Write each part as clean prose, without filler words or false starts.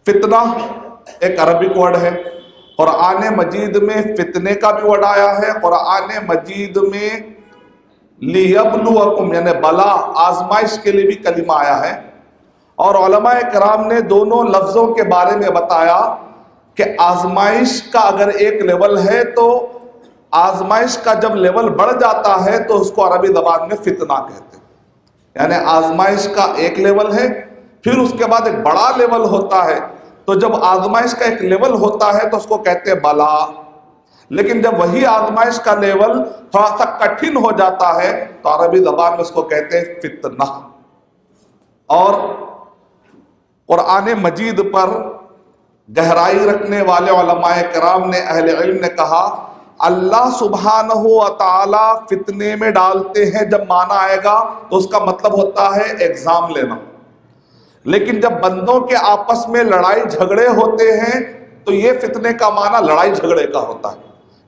فتنہ ایک Arabic word ہے، قرآن مجید میں فتنے کا بھی ورڈ آیا ہے، قرآن مجید میں لیبلوکم یعنی بلا آزمائش کے لیے بھی کلمہ آیا ہے، اور علماء کرام نے دونوں لفظوں کے بارے میں بتایا کہ آزمائش کا اگر ایک لیول ہے تو آزمائش کا جب لیول بڑھ جاتا ہے تو اس کو عربی زبان میں فتنہ کہتے ہیں، یعنی آزمائش کا ایک لیول ہے، پھر اس کے بعد ایک بڑا لیول ہوتا ہے، تو جب آزمائش کا ایک لیول ہوتا ہے تو اس کو کہتے ہیں بلا، لیکن جب وہی آزمائش کا لیول تھوڑا سا کٹھن ہو جاتا ہے تو عربی زبان میں اس کو کہتے ہیں فتنہ۔ اور قرآن مجید پر گہرائی رکھنے والے علماء کرام نے، اہل علم نے کہا اللہ سبحانہ و تعالی فتنے میں ڈالتے ہیں، جب معنی آئے گا تو اس کا مطلب ہوتا ہے ایگزام لینا، لیکن جب بندوں کے آپس میں لڑائی جھگڑے ہوتے ہیں تو یہ فتنے کا معنی لڑائی جھگڑے کا ہوتا ہے،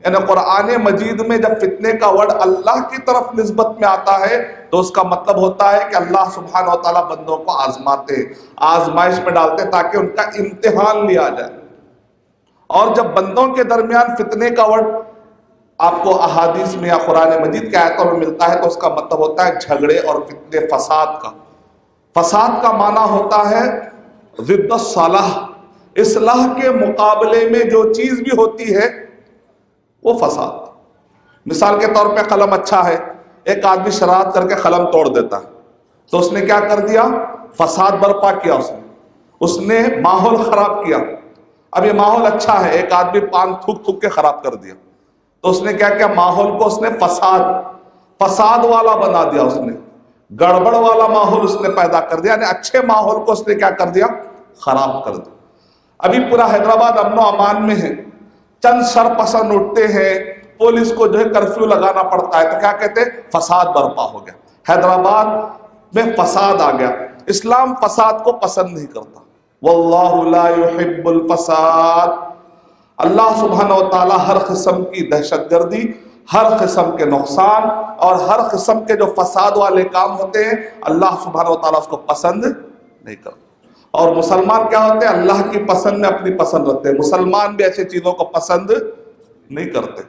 یعنی قرآن مجید میں جب فتنے کا ورڈ اللہ کی طرف نسبت میں آتا ہے تو اس کا مطلب ہوتا ہے کہ اللہ سبحانہ و تعالیٰ بندوں کو آزماتے، آزمائش میں ڈالتے تاکہ ان کا امتحان لیا جائے۔ اور جب بندوں کے درمیان فتنے کا ورڈ آپ کو احادیث میں یا قرآن مجید کے آیتوں میں ملتا ہے تو اس کا مطلب ہوتا ہے جھگڑے اور فتنے، فساد کا۔ فساد کا معنی ہوتا ہے ضد الصلاح، اصلاح کے مقابلے میں جو چیز بھی ہوتی ہے وہ فساد۔ مثال کے طور پہ قلم اچھا ہے، ایک آدمی شرارت کر کے قلم توڑ دیتا ہے تو اس نے کیا کر دیا؟ فساد برپا کیا، اس نے ماحول خراب کیا۔ اب یہ ماحول اچھا ہے، ایک آدمی پان تھوک تھوک کے خراب کر دیا تو اس نے کیا کیا؟ ماحول کو اس نے فساد والا بنا دیا، اس نے گڑبڑ والا ماحول اس نے پیدا کر دیا، یعنی اچھے ماحول کو اس نے کیا کر دیا؟ خراب کر دیا۔ ابھی پورا حیدرآباد امن و امان میں ہے، چند شر پسند اٹھتے ہیں، پولیس کو جو ہے کرفیو لگانا پڑتا ہے تو کیا کہتے ہیں؟ فساد برپا ہو گیا، حیدرآباد میں فساد آ گیا۔ اسلام فساد کو پسند نہیں کرتا، واللہ لا يحب الفساد۔ اللہ سبحانہ و تعالیٰ ہر قسم کی دہشت گردی، ہر قسم کے نقصان اور ہر قسم کے جو فساد والے کام ہوتے ہیں اللہ سبحانہ و تعالیٰ اس کو پسند نہیں کرتا۔ اور مسلمان کیا ہوتے ہیں؟ اللہ کی پسند میں اپنی پسند رکھتے ہیں، مسلمان بھی ایسی چیزوں کو پسند نہیں کرتے۔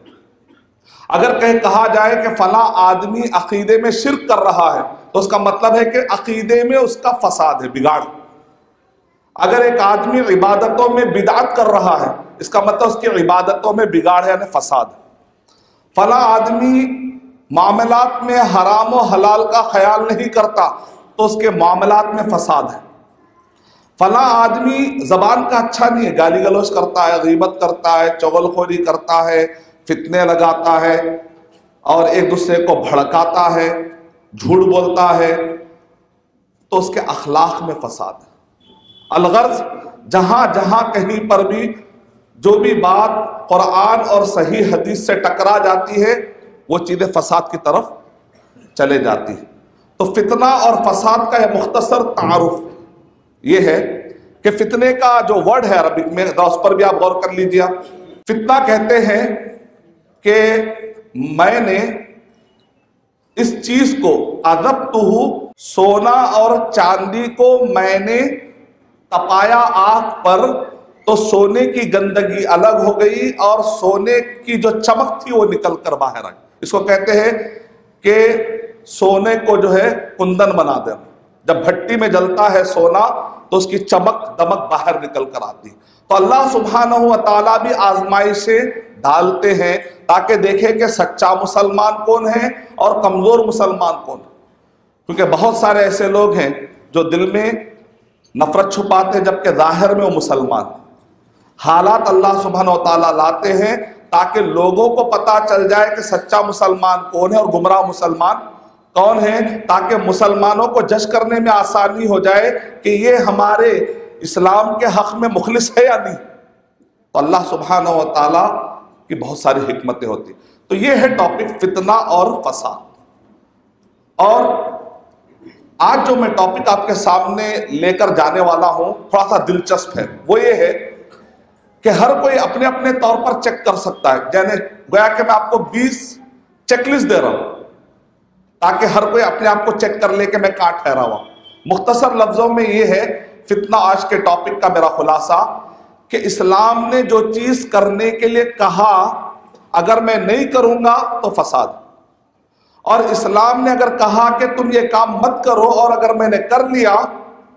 اگر کہیں کہا جائے کہ فلاں آدمی عقیدے میں شرک کر رہا ہے تو اس کا مطلب ہے کہ عقیدے میں اس کا فساد ہے، بگاڑ۔ اگر ایک آدمی عبادتوں میں بدعت کر رہا ہے اس کا مطلب اس کی عبادتوں میں بگاڑ ہے، یعنی فساد ہے۔ فلاں آدمی معاملات میں حرام و حلال کا خیال نہیں کرتا تو اس کے معاملات میں فساد ہے۔ فلاں آدمی زبان کا اچھا نہیں ہے، گالی گلوچ کرتا ہے، غیبت کرتا ہے، چغل خوری کرتا ہے، فتنے لگاتا ہے اور ایک دوسرے کو بھڑکاتا ہے، جھوٹ بولتا ہے، تو اس کے اخلاق میں فساد ہے۔ الغرض جہاں جہاں کہیں پر بھی جو بھی بات قرآن اور صحیح حدیث سے ٹکرا جاتی ہے وہ چیزیں فساد کی طرف چلے جاتی ہیں۔ تو فتنہ اور فساد کا یہ مختصر تعارف یہ ہے کہ فتنے کا جو ورڈ ہے عربک میں، اس پر بھی آپ غور کر لیجیے۔ فتنہ کہتے ہیں کہ میں نے اس چیز کو عذبتہ، سونا اور چاندی کو میں نے تپایا آگ پر تو سونے کی گندگی الگ ہو گئی اور سونے کی جو چمک تھی وہ نکل کر باہر آئی۔ اس کو کہتے ہیں کہ سونے کو جو ہے کندن بنا دینا، جب بھٹی میں جلتا ہے سونا تو اس کی چمک دمک باہر نکل کر آتی۔ تو اللہ سبحانہ و تعالیٰ بھی آزمائشیں ڈالتے ہیں تاکہ دیکھے کہ سچا مسلمان کون ہے اور کمزور مسلمان کون ہے، کیونکہ بہت سارے ایسے لوگ ہیں جو دل میں نفرت چھپاتے جبکہ ظاہر میں وہ مسلمان ہیں۔ حالات اللہ سبحانہ و تعالیٰ لاتے ہیں تاکہ لوگوں کو پتہ چل جائے کہ سچا مسلمان کون ہے اور گمراہ مسلمان کون ہے، تاکہ مسلمانوں کو جج کرنے میں آسانی ہو جائے کہ یہ ہمارے اسلام کے حق میں مخلص ہے یا نہیں۔ تو اللہ سبحانہ و تعالیٰ کی بہت ساری حکمتیں ہوتی۔ تو یہ ہے ٹاپک فتنہ اور فساد۔ اور آج جو میں ٹاپک آپ کے سامنے لے کر جانے والا ہوں تھوڑا سا دلچسپ ہے، وہ یہ ہے کہ ہر کوئی اپنے اپنے طور پر چیک کر سکتا ہے، یعنی گویا کہ میں آپ کو 20 چیک لسٹ دے رہا ہوں تاکہ ہر کوئی اپنے آپ کو چیک کر لے کہ میں کہاں ٹھہرا ہوا۔ مختصر لفظوں میں یہ ہے فتنہ آج کے ٹاپک کا میرا خلاصہ کہ اسلام نے جو چیز کرنے کے لیے کہا اگر میں نہیں کروں گا تو فساد، اور اسلام نے اگر کہا کہ تم یہ کام مت کرو اور اگر میں نے کر لیا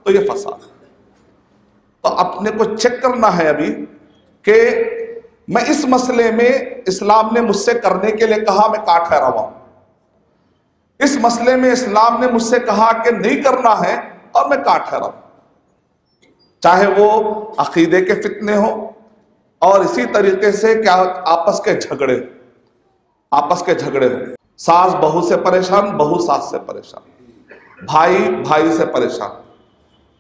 تو یہ فساد۔ تو اپنے کو چیک کرنا ہے ابھی کہ میں اس مسئلے میں اسلام نے مجھ سے کرنے کے لیے کہا میں کہاں ٹھہرا ہوا ہوں، اس مسئلے میں اسلام نے مجھ سے کہا کہ نہیں کرنا ہے اور میں کہاں ٹھہرا ہوں، چاہے وہ عقیدے کے فتنے ہوں اور اسی طریقے سے کیا آپس کے جھگڑے ہوں، ساس بہو سے پریشان، بہو ساس سے پریشان، بھائی بھائی سے پریشان،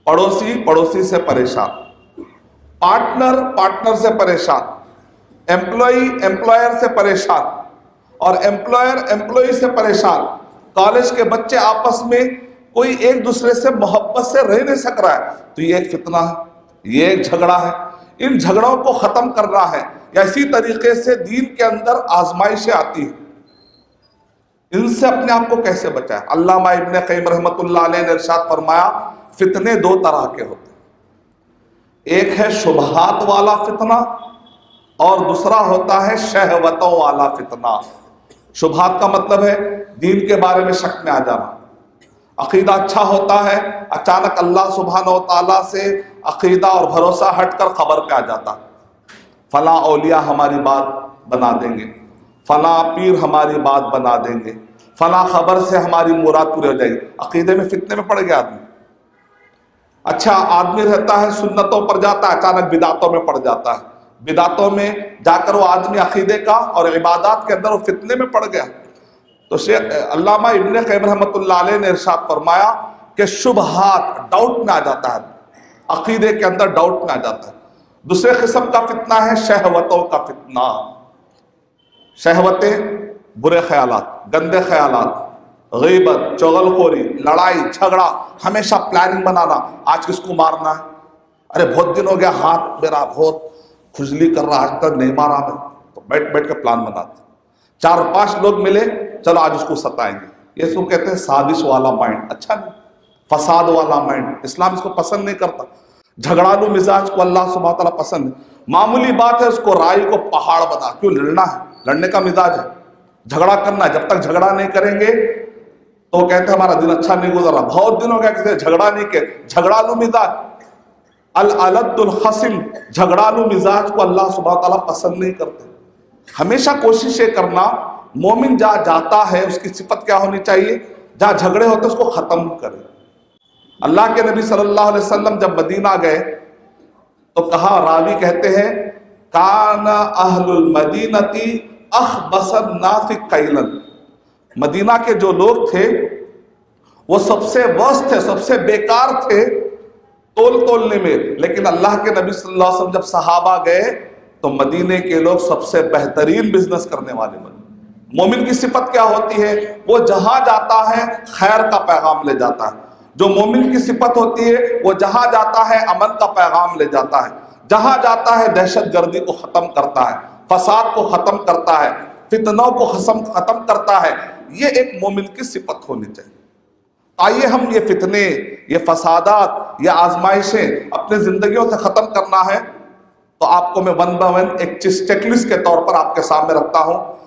پڑوسی پڑوسی سے پریشان، پارٹنر سے پریشان، امپلائر سے پریشان، اور امپلائی سے پریشان، کالج کے بچے آپس میں کوئی ایک دوسرے سے محبت سے رہ نہیں سک رہا ہے، تو یہ ایک فتنہ ہے، یہ ایک جھگڑا ہے۔ ان جھگڑوں کو ختم کرنا ہے، یا اسی طریقے سے دین کے اندر آزمائشیں آتی ہیں، ان سے اپنے آپ کو کیسے بچائیں۔ علامہ ابن قیم رحمۃ اللہ علیہ نے ارشاد فرمایا فتنے دو طرح کے ہوتے ہیں، ایک ہے شبہات والا فتنہ اور دوسرا ہوتا ہے شہوتوں والا فتنہ۔ شبہات کا مطلب ہے دین کے بارے میں شک میں آ جانا، عقیدہ اچھا ہوتا ہے، اچانک اللہ سبحانہ و تعالیٰ سے عقیدہ اور بھروسہ ہٹ کر خبر پہ آ جاتا، فلاں اولیاء ہماری بات بنا دیں گے، فلاں پیر ہماری بات بنا دیں گے، فلاں خبر سے ہماری مراد پوری ہو جائے گی، عقیدے میں فتنے میں پڑ گیا آدمی۔ اچھا آدمی رہتا ہے سنتوں پر جاتا ہے، اچانک بدعتوں میں پڑ جاتا ہے، بدعتوں میں جا کر وہ آدمی عقیدے کا اور عبادات کے اندر وہ فتنے میں پڑ گیا۔ تو علامہ ابن قیم رحمۃ اللہ علیہ نے ارشاد فرمایا کہ شبہات ڈاؤٹ میں آ جاتا ہے، عقیدے کے اندر ڈاؤٹ میں آ جاتا ہے۔ دوسرے قسم کا فتنہ ہے شہوتوں کا فتنہ، شہوتیں، برے خیالات، گندے خیالات، غیبت، چغل خوری، لڑائی جھگڑا، ہمیشہ پلاننگ بنانا، آج کس کو مارنا ہے، ارے بہت دن ہو گیا ہاتھ میرا بہت کھجلی کر رہا، آج تک نہیں مارا میں، تو بیٹھ کے پلان بناتے، 4-5 لوگ ملے، چلو آج اس کو ستائیں گے، یہ اس کو کہتے ہیں سازش والا مائنڈ، اچھا نہیں، فساد والا مائنڈ، اسلام اس کو پسند نہیں کرتا۔ جھگڑالو مزاج کو اللہ سبحانہ تعالیٰ پسند ہے، معمولی بات ہے اس کو رائی کو پہاڑ بنا، کیوں لڑنا ہے، لڑنے کا مزاج ہے، جھگڑا کرنا ہے، جب تک جھگڑا نہیں کریں گے تو کہتے ہیں ہمارا دن اچھا نہیں گزر رہا، بہت دن ہو گیا کسی جھگڑا نہیں کہ، جھگڑالو مزاج، الالد الخصم، جھگڑالو مزاج کو اللہ سبحانہ تعالیٰ پسند نہیں کرتے۔ ہمیشہ کوشش یہ کرنا مومن جہاں جاتا ہے اس کی صفت کیا ہونی چاہیے، جہاں جھگڑے ہوتے اس کو ختم کرے۔ اللہ کے نبی صلی اللہ علیہ وسلم جب مدینہ گئے تو کہا، راوی کہتے ہیں کان اہل المدینۃ اخبث الناس کیلا، مدینہ کے جو لوگ تھے وہ سب سے ورسٹ تھے، سب سے بیکار تھے تولنے میں، لیکن اللہ کے نبی صلی اللہ علیہ وسلم جب صحابہ گئے تو مدینے کے لوگ سب سے بہترین بزنس کرنے والے بنے۔ مومن کی صفت کیا ہوتی ہے، وہ جہاں جاتا ہے خیر کا پیغام لے جاتا ہے، جو مومن کی صفت ہوتی ہے وہ جہاں جاتا ہے امن کا پیغام لے جاتا ہے، جہاں جاتا ہے دہشت گردی کو ختم کرتا ہے، فساد کو ختم کرتا ہے، فتنوں کو ختم کرتا ہے، یہ ایک مومن کی صفت ہونی چاہیے۔ آئیے ہم یہ فتنے، یہ فسادات، یہ آزمائشیں اپنے زندگیوں سے ختم کرنا ہے، تو آپ کو میں 1 by 1 ایک چیک لسٹ کے طور پر آپ کے سامنے رکھتا ہوں۔